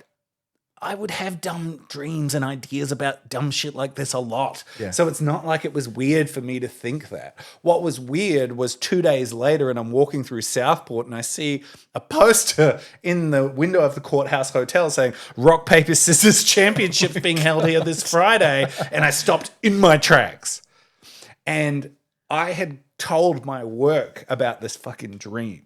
I would have dumb dreams and ideas about dumb shit like this a lot. Yeah. So it's not like it was weird for me to think that. What was weird was 2 days later, and I'm walking through Southport and I see a poster in the window of the Courthouse Hotel saying Rock, Paper, Scissors Championships being held here this Friday. And I stopped in my tracks. And I had told my work about this fucking dream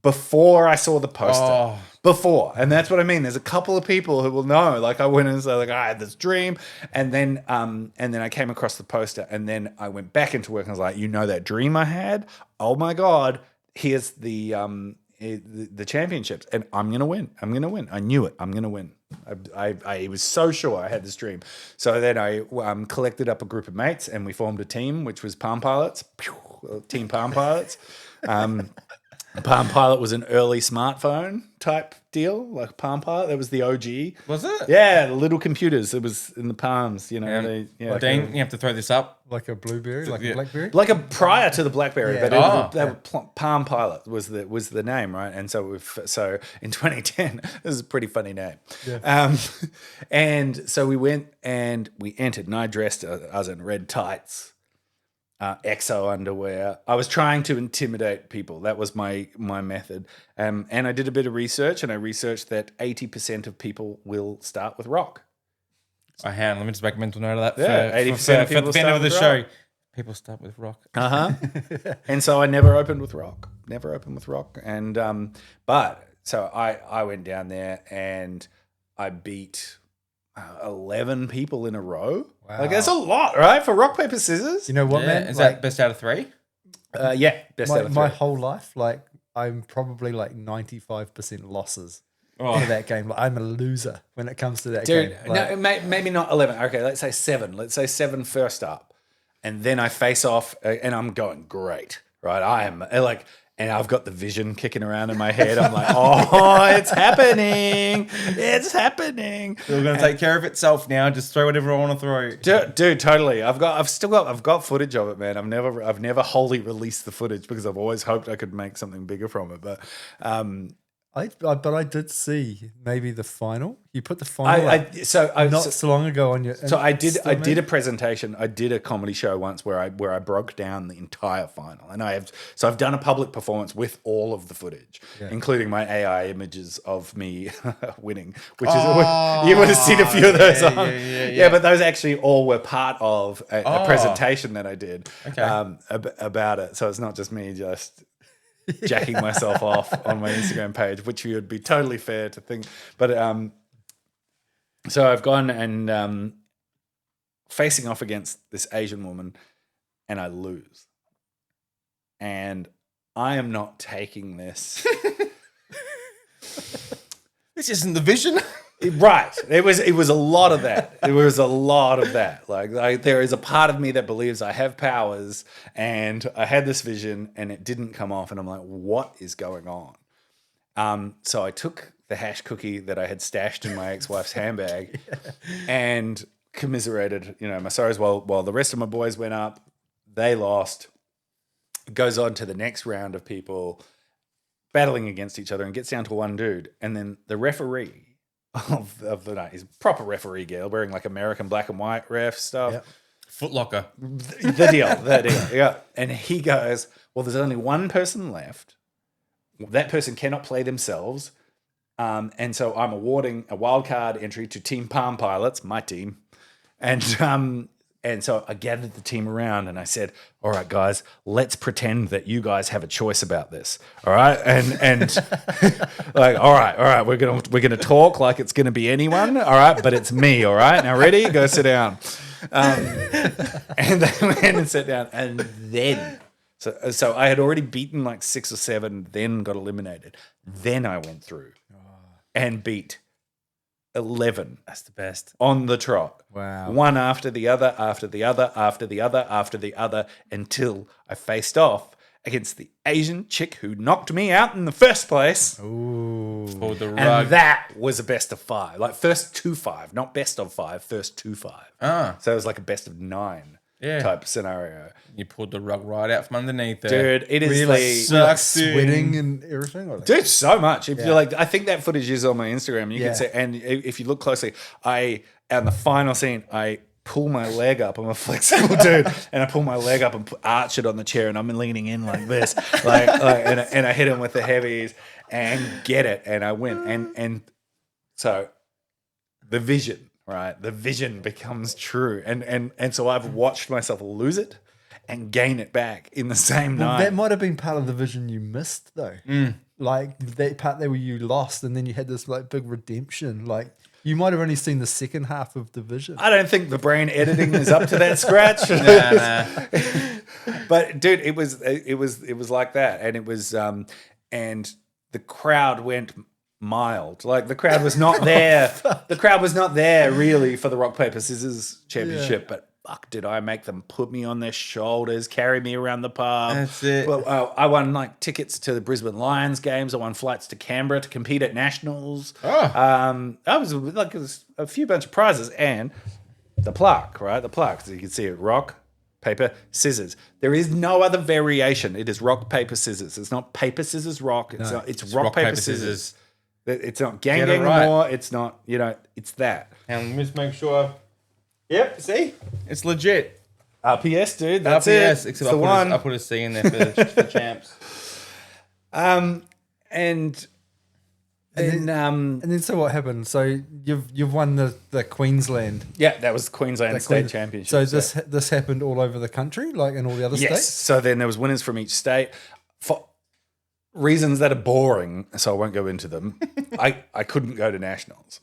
before I saw the poster. Oh. Before. And that's what I mean. There's a couple of people who will know. Like I went and said, like, I had this dream. And then I came across the poster, and then I went back into work and I was like, you know that dream I had? Oh my God. Here's the championships. And I'm gonna win. I knew it. I'm gonna win. I was so sure I had this dream. So then I collected up a group of mates and we formed a team, which was Palm Pilots. Team Palm Pilots. Palm Pilot was an early smartphone type deal, like Palm Pilot. That was the OG. Was it? Yeah, the little computers. It was in the palms, you know. Yeah. Dean, you have to throw this up. Like a blueberry, like a blackberry. Like a prior to the BlackBerry, Yeah. but they were Palm Pilot was the name, right? And so in 2010, this is a pretty funny name. Yeah. And so we went and we entered, and I dressed. I was in red tights. EXO underwear. I was trying to intimidate people. That was my method. And I did a bit of research, and I researched that 80% of people will start with rock. Hang on, let me just make a mental note of that. Yeah, 80% of for people the end of the start show. with People start with rock. And so I never opened with rock. And but so I went down there and I beat 11 people in a row. Wow. Like that's a lot, right? For rock, paper, scissors. You know what, Yeah, man? is Like, that best out of 3? Yeah, best out of my 3. whole life, like I'm probably like 95% losses Oh. for that game. Like, I'm a loser when it comes to that Dude, game. Like, no, maybe not 11. Okay, let's say 7. Let's say 7 first up. And then I face off and I'm going great, right? I am like, And I've got the vision kicking around in my head. I'm like, oh, it's happening. It's happening. It's all going to take care of itself now. Just throw whatever I want to throw. Dude, totally. I've got footage of it, man. I've never wholly released the footage because I've always hoped I could make something bigger from it. But I did see maybe the final. You put the final up not so long ago on your. So I did a presentation. I did a comedy show once where I broke down the entire final, and I've done a public performance with all of the footage, including my AI images of me winning, which is you would have seen a few of those. Yeah, but those actually all were part of a presentation that I did about it. So it's not just me just jacking myself off on my Instagram page, which would be totally fair to think. But so I've gone and facing off against this Asian woman, and I lose. And I am not taking this. This isn't the vision. Right. It was a lot of that. It was a lot of that. Like there is a part of me that believes I have powers, and I had this vision and it didn't come off, and I'm like, what is going on? So I took the hash cookie that I had stashed in my ex-wife's handbag and commiserated, my sorrows while the rest of my boys went up. They lost. It goes on to the next round of people battling against each other and gets down to one dude. And then the referee of the night is proper referee gear, wearing like American black and white ref stuff. Yep. Footlocker. The deal. Yeah. And he goes, well, there's only one person left. That person cannot play themselves. And so I'm awarding a wild card entry to Team Palm Pilots, my team. And so I gathered the team around and I said, all right, guys, let's pretend that you guys have a choice about this. All right. And like, all right, we're gonna talk like it's gonna be anyone. All right, but it's me, all right. Now ready? Go sit down. And they went and sat down, and then so I had already beaten like 6 or 7, then got eliminated. Then I went through and beat 11. That's the best. On the trot. Wow. One after the other, after the other, after the other, after the other, until I faced off against the Asian chick who knocked me out in the first place. Ooh. Pulled the rug. And that was a best of 5. Like first 2-5, not best of 5, first 2-5. So it was like a best of 9 type scenario. You pulled the rug right out from underneath there. Dude, it is sucks, sweating and everything. Or Dude, so much. If you're like, I think that footage is on my Instagram. You can see, and if you look closely, on the final scene, I pull my leg up. I'm a flexible dude, and I pull my leg up and arch it on the chair, and I'm leaning in like this, and I hit him with the heavies and get it, and I win. And so the vision. Right, the vision becomes true, and so I've watched myself lose it and gain it back in the same night. That might have been part of the vision you missed, though. Like that part there where you lost, and then you had this like big redemption. Like you might have only seen the second half of the vision. I don't think the brain editing is up to that scratch. Nah. But dude, it was like that, and it was and the crowd went mild. Like the crowd was not there. The crowd was not there really for the rock paper scissors championship, but fuck, did I make them put me on their shoulders, carry me around the pub. That's it. Well, I won like tickets to the Brisbane Lions games. I won flights to Canberra to compete at nationals. I was like, it was a few bunch of prizes, and the plaque, right? The plaque, so you can see it, rock, paper, scissors. There is no other variation. It is rock, paper, scissors. It's not paper, scissors, rock. It's rock, paper, scissors. It's not gang anymore. Right. It's not, it's that. And let's make sure. Yep, see? It's legit. RPS, dude. That's RPS, it. Except I put a C in there for champs. And then so what happened? So you've won the Queensland. Yeah, that was Queensland State Championship. So this happened all over the country, like in all the other states? So then there was winners from each state. For reasons that are boring, so I won't go into them. I couldn't go to nationals.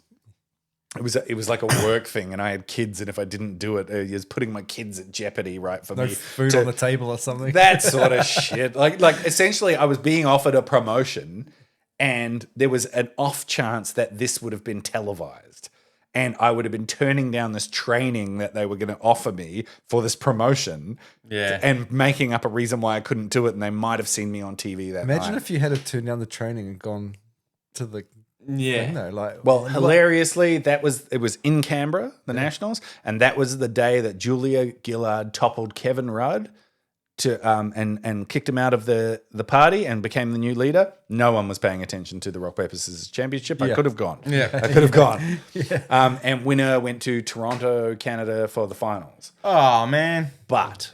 It was like a work thing, and I had kids, and if I didn't do it, it was putting my kids at jeopardy, right? For no me, food on the table or something. That sort of shit. Like essentially, I was being offered a promotion, and there was an off chance that this would have been televised. and I would have been turning down this training that they were going to offer me for this promotion, and making up a reason why I couldn't do it, and they might have seen me on TV that Imagine night. if you had to turn down the training and gone to the thing, though, like, Well, hilariously, it was in Canberra, the Nationals, and that was the day that Julia Gillard toppled Kevin Rudd to and kicked him out of the party and became the new leader. No one was paying attention to the Rock Paper Scissors Championship. I could have gone. I could have gone. And winner went to Toronto, Canada for the finals. Oh man. But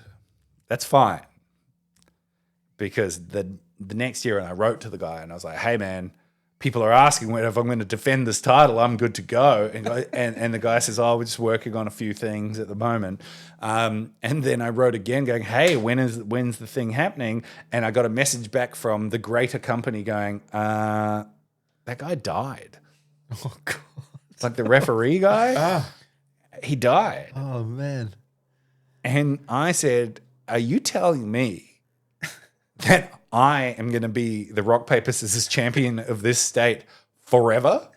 that's fine, because the next year, and I wrote to the guy and I was like, "Hey man, people are asking if I'm going to defend this title. I'm good to go." And the guy says, "Oh, we're just working on a few things at the moment." And then I wrote again going, "Hey, when's the thing happening?" And I got a message back from the greater company going, "That guy died." oh god, Like the referee guy, he died. oh man, And I said, "Are you telling me that I am going to be the rock, paper, scissors champion of this state forever?"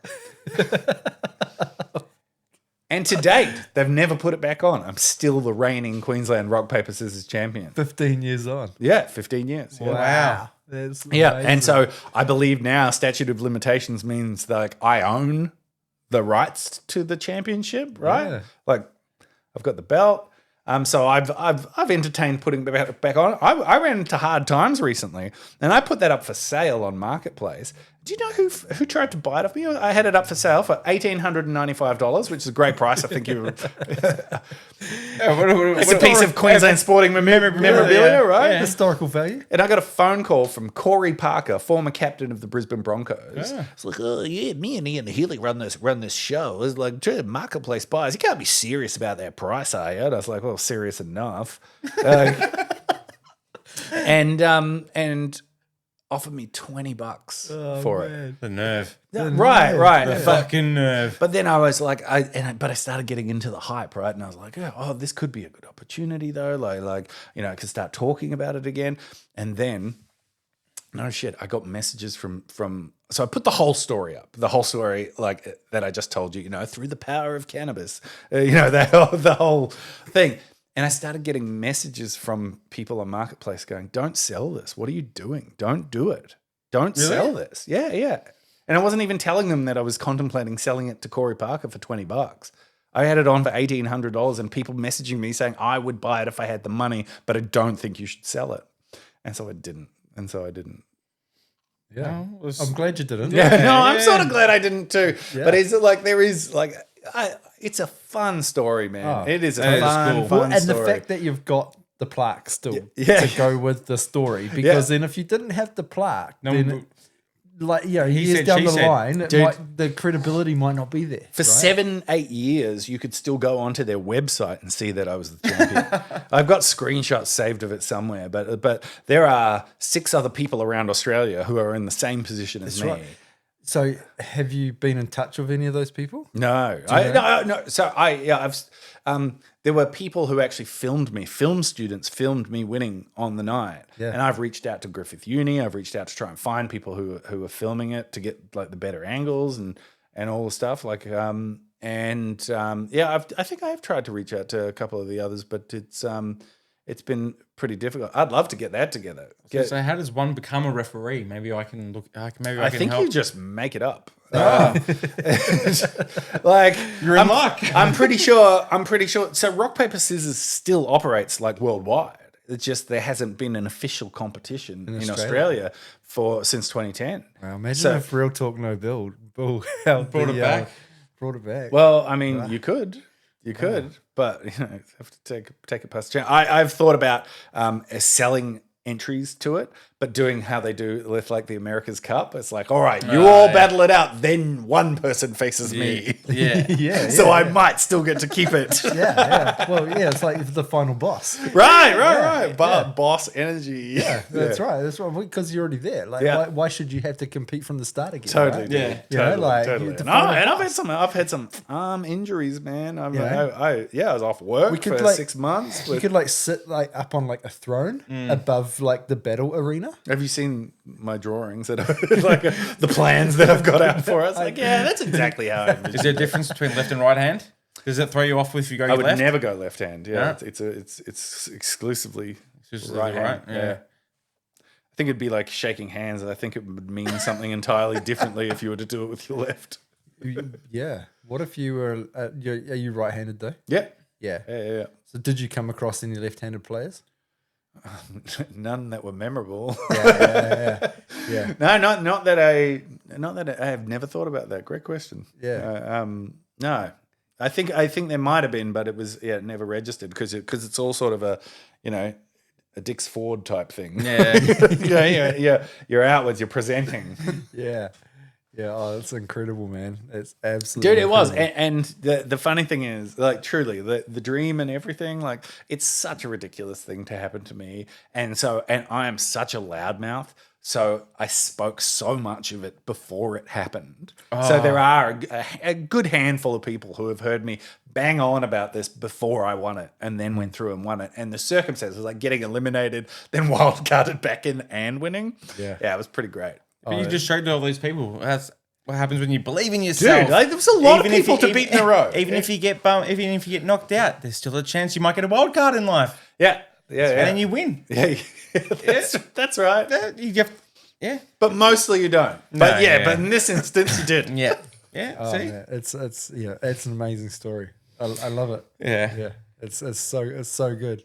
And to date, they've never put it back on. I'm still the reigning Queensland rock, paper, scissors champion. 15 years on. Yeah, 15 years. Yeah. Wow, that's Yeah, amazing. and so I believe now statute of limitations means that, like, I own the rights to the championship, right? Yeah. Like, I've got the belt. So I've entertained putting it back on. I ran into hard times recently, and I put that up for sale on Marketplace. Do you know who tried to buy it off me? I had it up for sale for $1,895, which is a great price. I think you. It's a piece of Queensland sporting memorabilia, right? Yeah. Historical value. And I got a phone call from Corey Parker, former captain of the Brisbane Broncos. It's like, "Oh yeah, me and Ian Healy run this show." It's like, Marketplace buyers, you can't be serious about that price, are you? And I was like, "Well, serious enough." And offered me $20 for it. The nerve. Right. The fucking nerve. But then I was like, but I started getting into the hype, right? And I was like, "Oh, this could be a good opportunity, though. Like, I could start talking about it again." And then, no shit, I got messages from. So I put the whole story up, like that I just told you, through the power of cannabis, the whole thing. And I started getting messages from people on Marketplace going, "Don't sell this. What are you doing? Don't do it. Don't sell this." Yeah. And I wasn't even telling them that I was contemplating selling it to Corey Parker for $20. I had it on for $1,800, and people messaging me saying I would buy it if I had the money, but I don't think you should sell it. And so I didn't. Yeah. I'm glad you didn't. I'm sort of glad I didn't too. Yeah. But it's a fun story, man. Oh, it is a fun and story. the fact that you've got the plaque still to go with the story, because then if you didn't have the plaque, then years down the line, the credibility might not be there. For 7-8 years, you could still go onto their website and see that I was the champion. I've got screenshots saved of it somewhere, but there are 6 other people around Australia who are in the same position as me. Right. So, have you been in touch with any of those people? No, no. So there were people who actually filmed me. Film students filmed me winning on the night, and I've reached out to Griffith Uni. I've reached out to try and find people who are filming it to get like the better angles and all the stuff. I think I have tried to reach out to a couple of the others, but it's been pretty difficult. I'd love to get that together. So how does one become a referee? Maybe I can look. Maybe I can think help. you just make it up. You're in luck. I'm pretty sure. So rock, paper, scissors still operates like worldwide. It's just there hasn't been an official competition in Australia since 2010. Wow, imagine if Real Talk No Bull brought it back. Well, I mean, you could. But you have to take it past the channel. I've thought about selling entries to it, but doing how they do with like the America's Cup. It's like, all right, you all battle it out, then one person faces me. Yeah. So I might still get to keep it. Yeah. Well, it's like the final boss. Right. Boss energy. Yeah, that's right. That's right. Because you're already there. Like, why should you have to compete from the start again? Totally. Right? Totally. And I've had some arm injuries, man. I was off work for 6 months. You could like sit like up on like a throne above like the battle arena. Have you seen my drawings that are like the plans that I've got out for us? Like, yeah, that's exactly how I envision. Is there a difference between left and right hand? Does it throw you off if you go I would left? never go left hand. Yeah, Yeah. it's exclusively Just right hand. yeah. I think it'd be like shaking hands, and I think it would mean something entirely differently if you were to do it with your left. Yeah. What if you were? Are you right-handed though? Yeah, Yeah. yeah. So did you come across any left-handed players? None that were memorable. Yeah. No, not that I have never thought about that. Great question. Yeah. No, I think there might have been, but it was it never registered because it's all sort of a a Dick's Ford type thing. Yeah. yeah. You're outwards. You're presenting. Yeah. Yeah. Oh, that's incredible, man. It's absolutely Dude, it was. incredible. And the funny thing is, like, truly, the dream and everything, like, it's such a ridiculous thing to happen to me. And I am such a loudmouth. So I spoke so much of it before it happened. So there are a good handful of people who have heard me bang on about this before I won it and then went through and won it. And the circumstances, like getting eliminated, then wild carded back in and winning. Yeah. Yeah, it was pretty great. But you just showed all these people. That's what happens when you believe in yourself. Dude, like, there was a lot of Even if people you- to beat in a row. Even if you get knocked out, there's still a chance you might get a wild card in life, Yeah. and then you win. Yeah, that's right. Yeah, But mostly you don't. But yeah. but in this instance you did. yeah. Oh, See, man. It's it's an amazing story. I love it. yeah. Yeah. It's so good.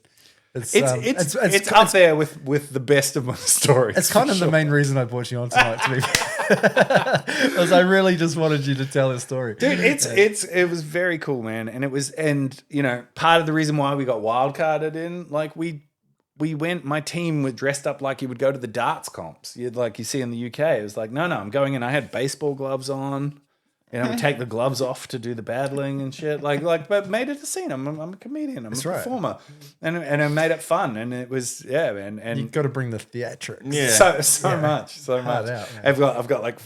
It's up there with the best of my stories. It's kind of the main reason I brought you on tonight, to be fair. Because I really just wanted you to tell a story. Dude, it was very cool, man. And part of the reason why we got wild carded in, like we went, my team were dressed up like you would go to the darts comps. Like you see in the UK. It was like, no, I'm going in. I had baseball gloves on. We take the gloves off to do the battling and shit. But made it a scene. I'm a comedian. I'm a performer. And I made it fun. And it was, man. And You've got to bring the theatrics. Yeah. so much. Hard out, man. I've got like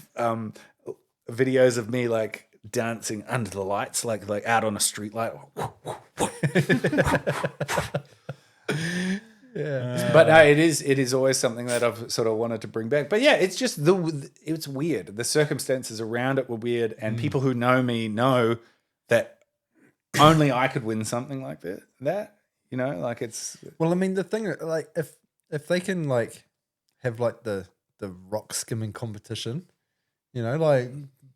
videos of me like dancing under the lights, like out on a street light. Yeah. But no, it is always something that I've sort of wanted to bring back. But yeah, it's just it's weird. The circumstances around it were weird, and people who know me know that only I could win something like that. Like it's. Well, I mean, the thing, like, if they can like have like the rock skimming competition, like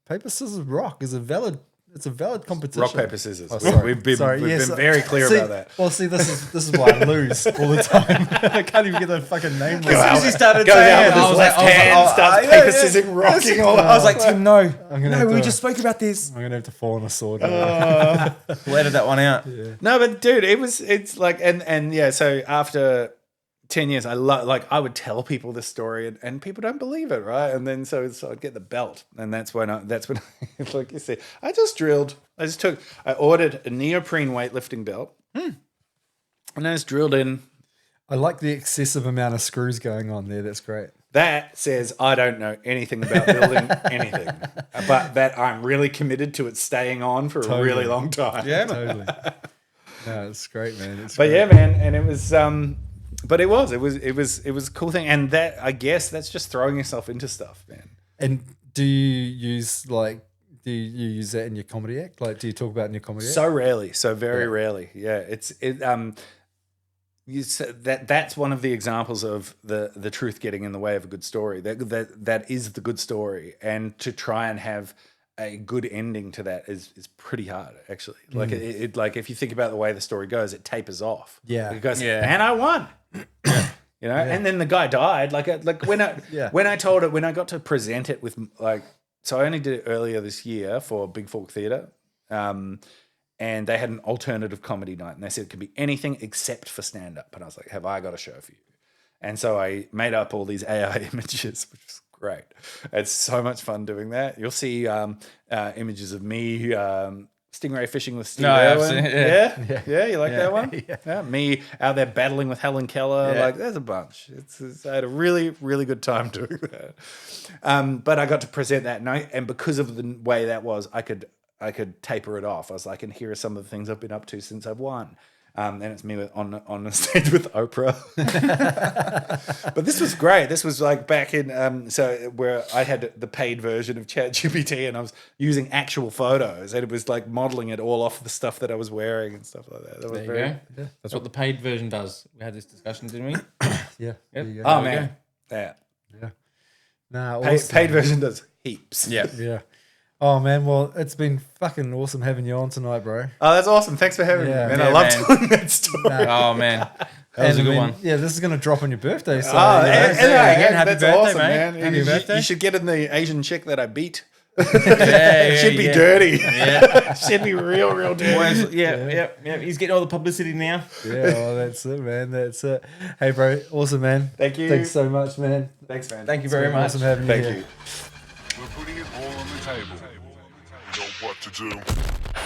paper scissors rock is a valid competition. Rock, paper, scissors. Oh, sorry. We've been Yes. very clear See, about that. Well, see, this is why I lose all the time. I can't even get the fucking name right. As soon as he started Goes saying out it, with I his was left like, hand, starts paper, scissors, rocking all I was like, Tim, no, gonna have we to- just spoke about this. I'm gonna have to fall on a sword. We'll edit that one out. No, but dude, it's like, and yeah. So after 10 years, I would tell people this story, and people don't believe it, right? And then so I'd get the belt, and that's when like you see, I ordered a neoprene weightlifting belt, and I just drilled in. I like the excessive amount of screws going on there. That's great. That says I don't know anything about building anything, but that I'm really committed to it staying on for a really long time. Yeah, Totally. No, it's great, man. It's But great. yeah, man, and it was but it was a cool thing, and that, I guess, that's just throwing yourself into stuff, man. And do you use that in your comedy act? Like, do you talk about it in your comedy act? So rarely, so very rarely. Yeah, you said that's one of the examples of the truth getting in the way of a good story. That is the good story, and to try and have a good ending to that is pretty hard, actually. Like it like if you think about the way the story goes, it tapers off. Yeah. It goes, Yeah. and I won. And then the guy died. Like when I when I got to present it with, like, so I only did it earlier this year for Big Fork Theatre, and they had an alternative comedy night, and they said it could be anything except for stand up, and I was like, have I got a show for you? And so I made up all these AI images, which was great. It's so much fun doing that. You'll see images of me stingray fishing with Steve Irwin. Yeah, you like that one? Yeah, me out there battling with Helen Keller. Yeah. Like, there's a bunch. I had a really, really good time doing that. But I got to present that night, and because of the way that was, I could taper it off. I was like, and here are some of the things I've been up to since I've won. And it's me on a stage with Oprah. But this was great. This was like back in where I had the paid version of ChatGPT and I was using actual photos and it was like modeling it all off the stuff that I was wearing and stuff like that. That was There you go. That's what the paid version does. We had this discussion, didn't we? Yeah. Yep. There you go. Oh There we man, yeah. Yeah. Nah, Paid, awesome. paid version does heaps. Yeah. Yeah. Oh man, well, it's been fucking awesome having you on tonight, bro. Oh, that's awesome. Thanks for having Yeah. me, man. Yeah, I love man. telling that story. Oh man, that was a good one. Yeah, this is gonna drop on your birthday, so Oh, yeah. again, happy that's birthday, awesome, mate. man. Happy You- birthday. You should get in the Asian chick that I beat. Yeah, Should be yeah. dirty. Yeah. Should be real dirty. Boys, yeah. He's getting all the publicity now. Yeah, well, that's it, man. That's it. Hey, bro, awesome, man. Thank you. Thanks so much, man. Thanks, man. Thank you It's very been much. Awesome having Thank you here. you. We're putting it all on the table. You know what to do.